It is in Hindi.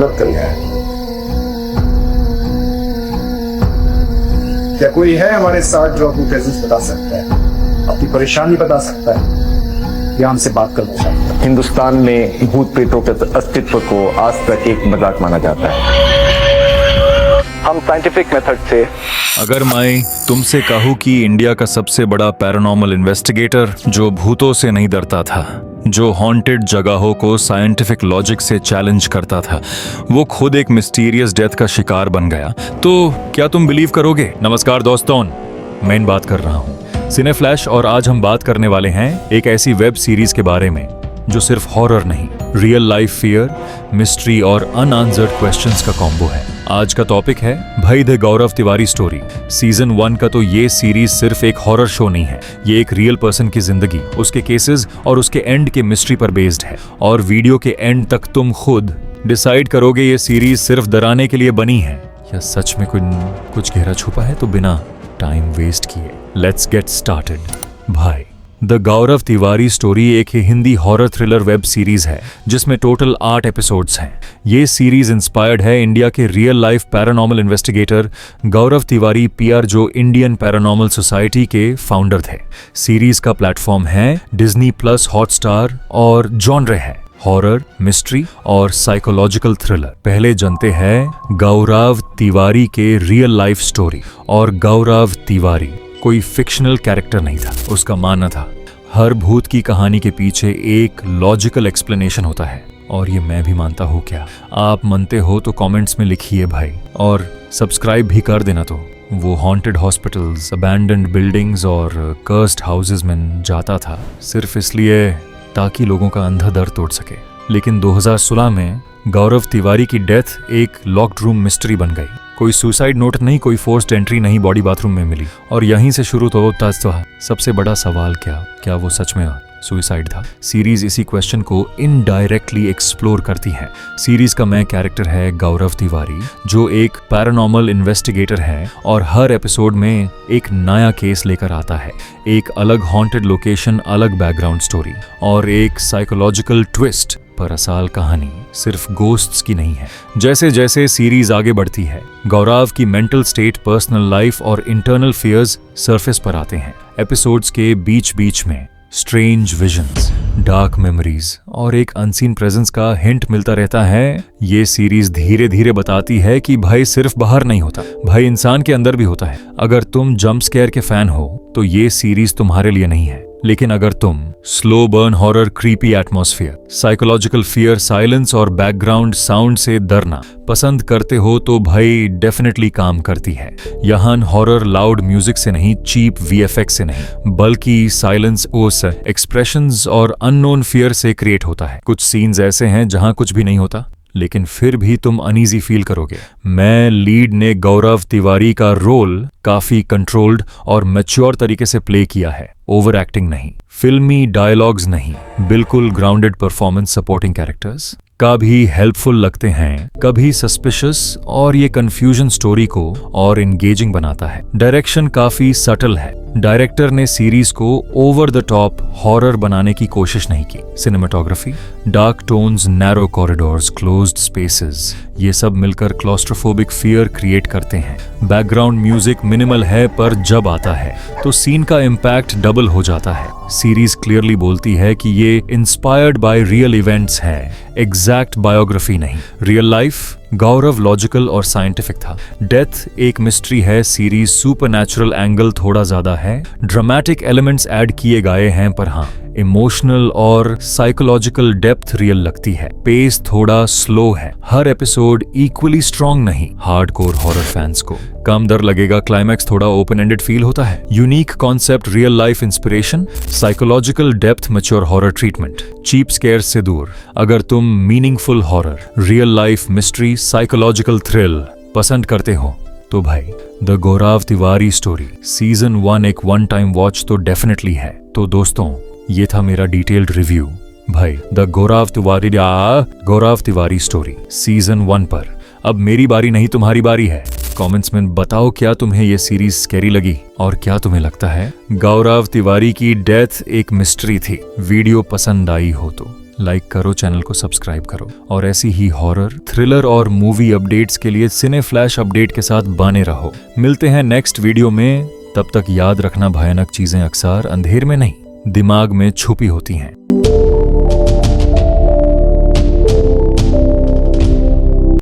मदद कर गया है। क्या कोई है हमारे साथ जो अपनी प्रेजेंस बता सकता है, अपनी परेशानी बता सकता है या हमसे बात करना चाहता है? हिंदुस्तान में भूत प्रेतों के अस्तित्व को आज तक एक मजाक माना जाता है। हम साइंटिफिक मेथड से अगर मैं तुमसे कहूं कि इंडिया का सबसे बड़ा पैरानॉर्मल इन्वेस्टिगेटर जो भूतों से नहीं डरता था, जो हॉन्टेड जगहों को साइंटिफिक लॉजिक से चैलेंज करता था, वो खुद एक मिस्टीरियस डेथ का शिकार बन गया, तो क्या तुम बिलीव करोगे? नमस्कार दोस्तों, मैं इन बात कर रहा हूँ सिने फ्लैश, और आज हम बात करने वाले हैं एक ऐसी वेब सीरीज के बारे में जो सिर्फ हॉरर नहीं, रियल लाइफ फियर, मिस्ट्री और अनआंसर्ड क्वेश्चंस का कॉम्बो है। आज का टॉपिक है भाई the Gaurav Tiwari story. Season 1 का तो ये सीरीज सिर्फ एक हॉरर शो नहीं है, ये एक रियल पर्सन की जिंदगी, उसके केसेस और उसके एंड के मिस्ट्री पर बेस्ड है। और वीडियो के एंड तक तुम खुद डिसाइड करोगे ये सीरीज सिर्फ डराने के लिए बनी है या सच में कुछ गहरा छुपा है। तो बिना टाइम वेस्ट किए लेट्स गेट स्टार्टेड। भाई द गौरव तिवारी स्टोरी एक Hindi horror thriller web series है जिसमें टोटल 8 एपिसोड्स हैं। ये सीरीज इंस्पायर्ड है इंडिया के रियल लाइफ पैरानॉर्मल इन्वेस्टिगेटर गौरव तिवारी पीआर, जो इंडियन पैरानॉर्मल सोसाइटी के फाउंडर थे। सीरीज का प्लेटफॉर्म है डिज्नी प्लस हॉटस्टार और जॉनर है हॉरर, मिस्ट्री और साइकोलॉजिकल थ्रिलर। पहले जानते हैं गौरव तिवारी के रियल लाइफ स्टोरी। और गौरव तिवारी कोई फिक्शनल कैरेक्टर नहीं था, उसका मानना था हर भूत की कहानी के पीछे एक लॉजिकल एक्सप्लेनेशन होता है। और ये मैं भी मानता हूँ। क्या आप मानते हो तो कमेंट्स में लिखिए भाई, और सब्सक्राइब भी कर देना। तो वो हॉन्टेड हॉस्पिटल्स, अबैंडन्ड बिल्डिंग्स और कर्स्ड हाउसेस में जाता था सिर्फ इसलिए ताकि लोगों का अंधा दर्द तोड़ सके। लेकिन 2016 में गौरव तिवारी की डेथ एक लॉक्ड रूम मिस्ट्री बन गई। कोई सुसाइड नोट नहीं, कोई फोर्स्ड एंट्री नहीं, बॉडी बाथरूम में मिली। और यहीं से शुरू तो होता है सबसे बड़ा सवाल, क्या वो सच में सुसाइड था? सीरीज इसी क्वेश्चन को इनडायरेक्टली एक्सप्लोर करती है। सीरीज का मेन कैरेक्टर है गौरव तिवारी, जो एक पैरानॉर्मल इन्वेस्टिगेटर है और हर एपिसोड में एक नया केस लेकर आता है। एक अलग हॉन्टेड लोकेशन, अलग बैकग्राउंड स्टोरी और एक साइकोलॉजिकल ट्विस्ट। पर असल कहानी सिर्फ गोस्ट्स की नहीं है। जैसे जैसे सीरीज आगे बढ़ती है, गौरव की मेंटल स्टेट, पर्सनल लाइफ और इंटरनल फियर्स सरफेस पर आते हैं। एपिसोड्स के बीच बीच में स्ट्रेंज विजन्स, डार्क मेमोरीज और एक अनसीन प्रेजेंस का हिंट मिलता रहता है। ये सीरीज धीरे धीरे बताती है कि भाई सिर्फ बाहर नहीं होता, भाई इंसान के अंदर भी होता है। अगर तुम जंप स्केयर के फैन हो तो ये सीरीज तुम्हारे लिए नहीं है। लेकिन अगर तुम slow burn horror, creepy atmosphere, psychological fear, silence और बैकग्राउंड साउंड से डरना पसंद करते हो तो भाई डेफिनेटली काम करती है। यहाँ हॉरर लाउड म्यूजिक से नहीं, चीप वीएफएक्स से नहीं, बल्कि साइलेंस, ओस, एक्सप्रेशंस और अननोन फियर से क्रिएट होता है। कुछ सीन्स ऐसे हैं जहां कुछ भी नहीं होता, लेकिन फिर भी तुम अनईजी फील करोगे। मैं लीड ने गौरव तिवारी का रोल काफी कंट्रोल्ड और मैच्योर तरीके से प्ले किया है। ओवर एक्टिंग नहीं, फिल्मी डायलॉग्स नहीं, बिल्कुल ग्राउंडेड परफॉर्मेंस। सपोर्टिंग कैरेक्टर्स कभी हेल्पफुल लगते हैं, कभी सस्पिशियस, और ये कंफ्यूजन स्टोरी को और एंगेजिंग बनाता है। डायरेक्शन काफी सटल है। डायरेक्टर ने सीरीज को ओवर द टॉप हॉरर बनाने की कोशिश नहीं की। Cinematography, dark tones, narrow corridors, closed spaces, ये सब मिलकर क्लॉस्ट्रोफोबिक फियर क्रिएट करते हैं। बैकग्राउंड म्यूजिक मिनिमल है, पर जब आता है तो सीन का इम्पैक्ट डबल हो जाता है। सीरीज क्लियरली बोलती है कि ये इंस्पायर्ड बाय रियल इवेंट्स है, एग्जैक्ट बायोग्राफी नहीं। रियल लाइफ गौरव लॉजिकल और साइंटिफिक था, डेथ एक मिस्ट्री है। सीरीज सुपरनैचुरल एंगल थोड़ा ज्यादा है, ड्रामेटिक एलिमेंट्स ऐड किए गए हैं, पर हाँ इमोशनल और साइकोलॉजिकल डेप्थ रियल लगती है। पेस थोड़ा स्लो है, हर एपिसोड इक्वली स्ट्रॉन्ग नहीं। हार्डकोर हॉरर फैंस को कम डर लगेगा, क्लाइमैक्स थोड़ा ओपन एंडेड फील होता है। Unique concept, real life inspiration, psychological depth, mature horror treatment, cheap scare से दूर। अगर तुम meaningful horror, real life mystery, psychological thrill पसंद करते हो तो Bhai the Gaurav Tiwari story season 1 एक वन टाइम वॉच तो डेफिनेटली है। तो दोस्तों, ये था मेरा detailed review Bhai the Gaurav Tiwari story season 1 पर। अब मेरी बारी नहीं, तुम्हारी बारी है। कमेंट्स में बताओ क्या तुम्हें ये सीरीज स्कैरी लगी और क्या तुम्हें लगता है गौरव तिवारी की डेथ एक मिस्ट्री थी। वीडियो पसंद आई हो तो लाइक करो, चैनल को सब्सक्राइब करो और ऐसी ही हॉरर, थ्रिलर और मूवी अपडेट्स के लिए सिने फ्लैश अपडेट के साथ बने रहो। मिलते हैं नेक्स्ट वीडियो में, तब तक याद रखना भयानक चीजें अक्सर अंधेर में नहीं, दिमाग में छुपी होती हैं।